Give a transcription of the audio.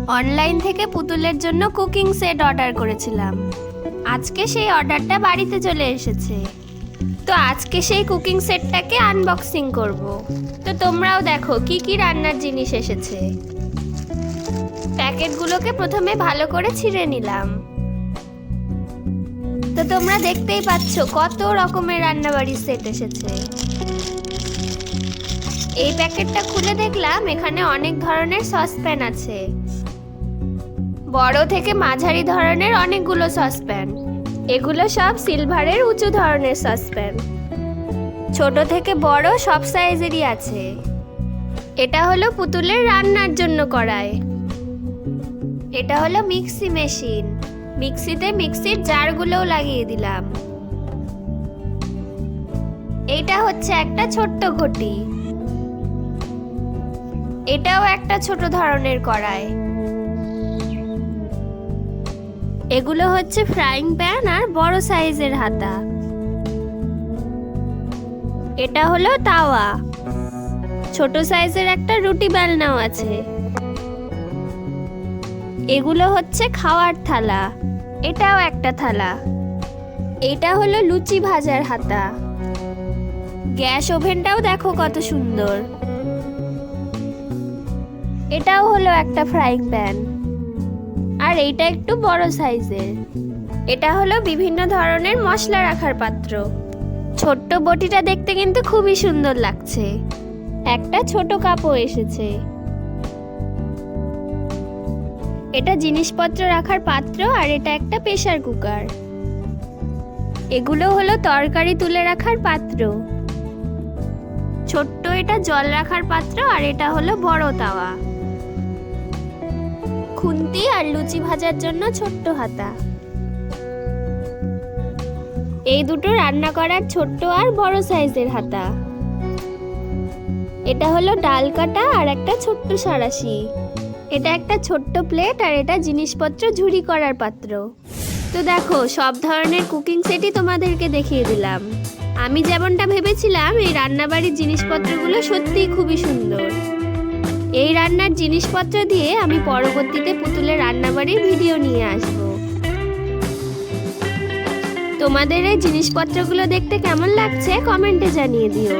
Online থেকে পুতুলের জন্য কুকিং সেট অর্ডার করেছিলাম। আজকে সেই অর্ডারটা বাড়িতে চলে এসেছে। তো আজকে সেই কুকিং সেটটাকে আনবক্সিং করব। তো তোমরাও দেখো কি কি রান্নার জিনিস এসেছে। প্যাকেটগুলোকে প্রথমে ভালো করে ছিঁড়ে নিলাম। তো তোমরা দেখতেই পাচ্ছ কত রকমের রান্নাবাড়ির সেট এসেছে। এই প্যাকেটটা খুলে দেখলাম এখানে অনেক ধরনের সসপ্যান আছে। বড় থেকে মাঝারি ধরনের অনেকগুলো সসপ্যান। এগুলো সব সিলভারের উঁচু ধরনের সসপ্যান। ছোট থেকে বড় সব সাইজেরই আছে। এটা হলো পুতুলের রান্নার জন্য কড়াই। এটা হলো মিক্সি মেশিন। মিক্সিতে মিক্সির জারগুলোও লাগিয়ে দিলাম। এটা হচ্ছে একটা ছোট্ট ঘটি। এটাও একটা ছোট ধরনের কড়াই। এগুলো হচ্ছে ফ্রাইং প্যান আর বড় সাইজের হাতা। এটা হলো তাওয়া। ছোট সাইজের একটা রুটি বেলনাও আছে। এগুলো হচ্ছে খাওয়ার থালা। এটাও একটা থালা। এটা হলো লুচি ভাজার হাতা। গ্যাস ওভেনটাও দেখো কত সুন্দর। এটাও হলো একটা ফ্রাইং প্যান। আর এইটা একটু বড় সাইজের। এটা হলো বিভিন্ন ধরনের মশলা রাখার পাত্র। ছোট্ট বটিটা দেখতে কিন্তু খুবই সুন্দর লাগছে। একটা ছোট কাপও এসেছে। এটা জিনিসপত্র রাখার পাত্র আর এটা একটা প্রেসার কুকার। এগুলো হলো তরকারি তুলে রাখার পাত্র। ছোট্ট এটা জল রাখার পাত্র আর এটা হলো বড় তাওয়া। খুন্তি আর লুচি ভাজার জন্য ছোট্ট হাতা। এই দুটো রান্না করার ছোট্ট আর বড় সাইজের হাতা। এটা হলো ডাল কাটা আর একটা ছোট্ট সাঁড়াশি। এটা একটা ছোট্ট প্লেট আর এটা জিনিসপত্র ঝুরি করার পাত্র। তো দেখো সব ধরনের কুকিং সেটই তোমাদেরকে দেখিয়ে দিলাম। আমি যেমনটা ভেবেছিলাম এই রান্নাবাড়ির জিনিসপত্রগুলো সত্যিই খুবই সুন্দর। এই রান্নার জিনিসপত্র দিয়ে আমি পরবর্তীতে পুতুলের রান্নাবাড়ির ভিডিও নিয়ে আসব। তোমাদের এই জিনিসপত্রগুলো দেখতে কেমন লাগছে কমেন্টে জানিয়ে দিও।